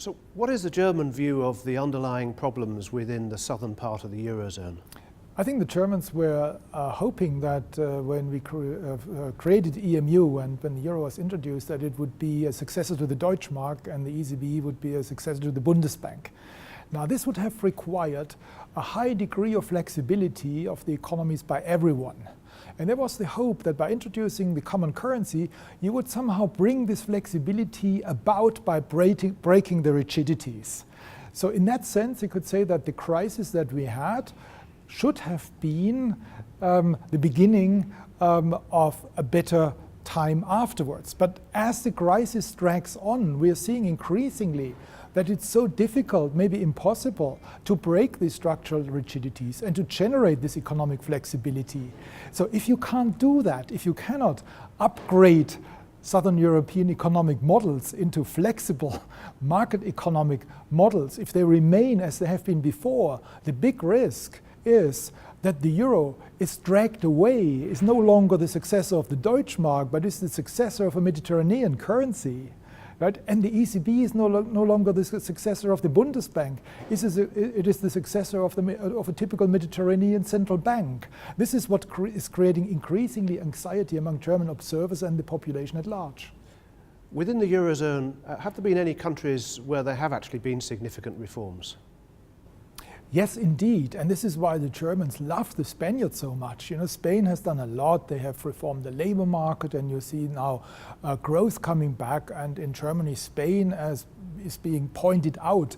So what is the German view of the underlying problems within the southern part of the Eurozone? I think the Germans were hoping that when we created EMU and when the euro was introduced, that it would be a successor to the Deutsche Bank and the ECB would be a successor to the Bundesbank. Now this would have required a high degree of flexibility of the economies by everyone. And there was the hope that by introducing the common currency, you would somehow bring this flexibility about by breaking the rigidities. So in that sense, you could say that the crisis that we had should have been the beginning of a better time afterwards. But as the crisis drags on, we are seeing increasingly that it's so difficult, maybe impossible, to break these structural rigidities and to generate this economic flexibility. So if you can't do that, if you cannot upgrade Southern European economic models into flexible market economic models, if they remain as they have been before, the big risk is that the euro is dragged away, is no longer the successor of the Deutsche Mark, but is the successor of a Mediterranean currency. Right? And the ECB is no longer the successor of the Bundesbank. It is the successor of a typical Mediterranean central bank. This is what is creating increasingly anxiety among German observers and the population at large. Within the Eurozone, have there been any countries where there have actually been significant reforms? Yes, indeed, and this is why the Germans love the Spaniards so much. You know, Spain has done a lot. They have reformed the labor market, and you see now growth coming back. And in Germany, Spain is being pointed out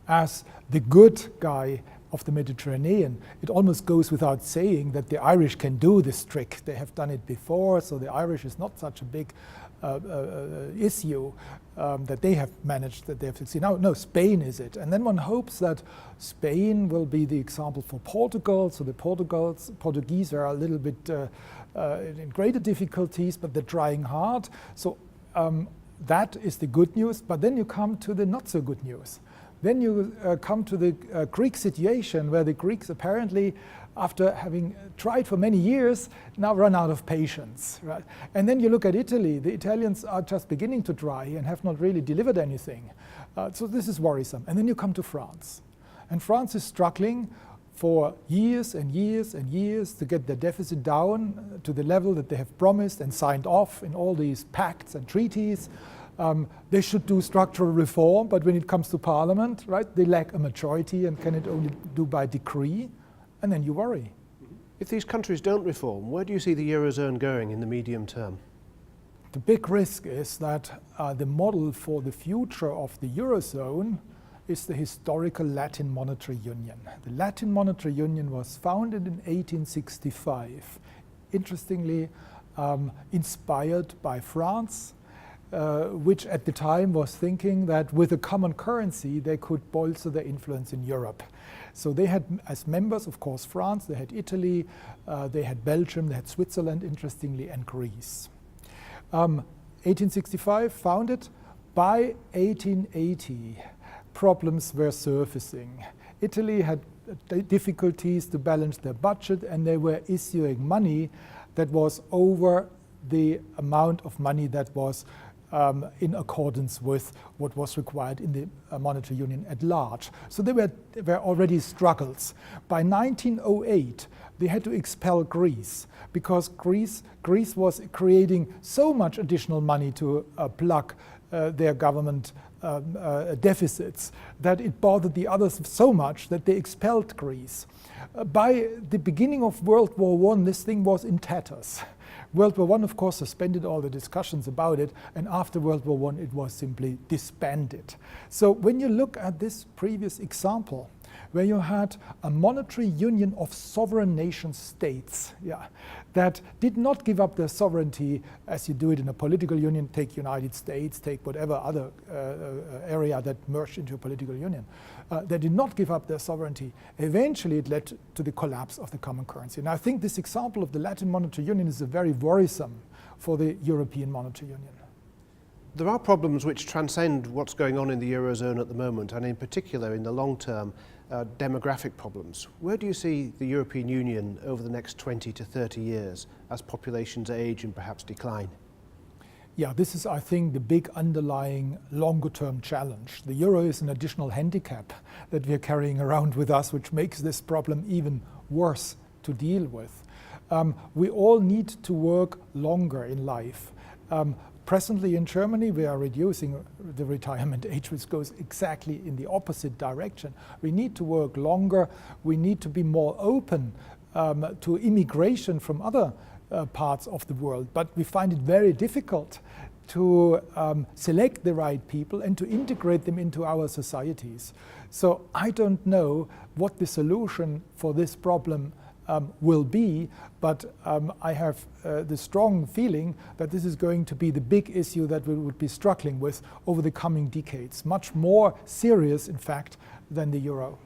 as the good guy of the Mediterranean. It almost goes without saying that the Irish can do this trick. They have done it before, so the Irish is not such a big issue that they have managed, that they have succeeded. No, Spain is it. And then one hopes that Spain will be the example for Portugal. So the Portuguese are a little bit in greater difficulties, but they're trying hard. So that is the good news. But then you come to the not so good news. Then you come to the Greek situation, where the Greeks apparently, after having tried for many years, now run out of patience. Right? And then you look at Italy. The Italians are just beginning to try and have not really delivered anything. So this is worrisome. And then you come to France. And France is struggling for years and years and years to get their deficit down to the level that they have promised and signed off in all these pacts and treaties. They should do structural reform, but when it comes to parliament, right, they lack a majority and can it only do by decree. And then you worry. If these countries don't reform, where do you see the Eurozone going in the medium term? The big risk is that the model for the future of the Eurozone is the historical Latin Monetary Union. The Latin Monetary Union was founded in 1865, interestingly inspired by France, which at the time was thinking that with a common currency they could bolster their influence in Europe. So they had as members, of course, France, they had Italy, they had Belgium, they had Switzerland, interestingly, and Greece. 1865 founded. By 1880, problems were surfacing. Italy had difficulties to balance their budget, and they were issuing money that was over the amount of money that was in accordance with what was required in the monetary union at large. So there were already struggles. By 1908, they had to expel Greece because Greece was creating so much additional money to plug their government deficits that it bothered the others so much that they expelled Greece. By the beginning of World War I, this thing was in tatters. World War I, of course, suspended all the discussions about it, and after World War I, it was simply disbanded. So when you look at this previous example, where you had a monetary union of sovereign nation states that did not give up their sovereignty as you do it in a political union, take United States, take whatever other area that merged into a political union. They did not give up their sovereignty. Eventually it led to the collapse of the common currency. And I think this example of the Latin monetary union is very worrisome for the European monetary union. There are problems which transcend what's going on in the Eurozone at the moment, and in particular in the long term, demographic problems. Where do you see the European Union over the next 20 to 30 years as populations age and perhaps decline? Yeah, this is, I think, the big underlying longer-term challenge. The euro is an additional handicap that we are carrying around with us, which makes this problem even worse to deal with. We all need to work longer in life. Presently in Germany, we are reducing the retirement age, which goes exactly in the opposite direction. We need to work longer. We need to be more open to immigration from other parts of the world, but we find it very difficult to select the right people and to integrate them into our societies. So I don't know what the solution for this problem will be, but I have the strong feeling that this is going to be the big issue that we would be struggling with over the coming decades, much more serious, in fact, than the euro.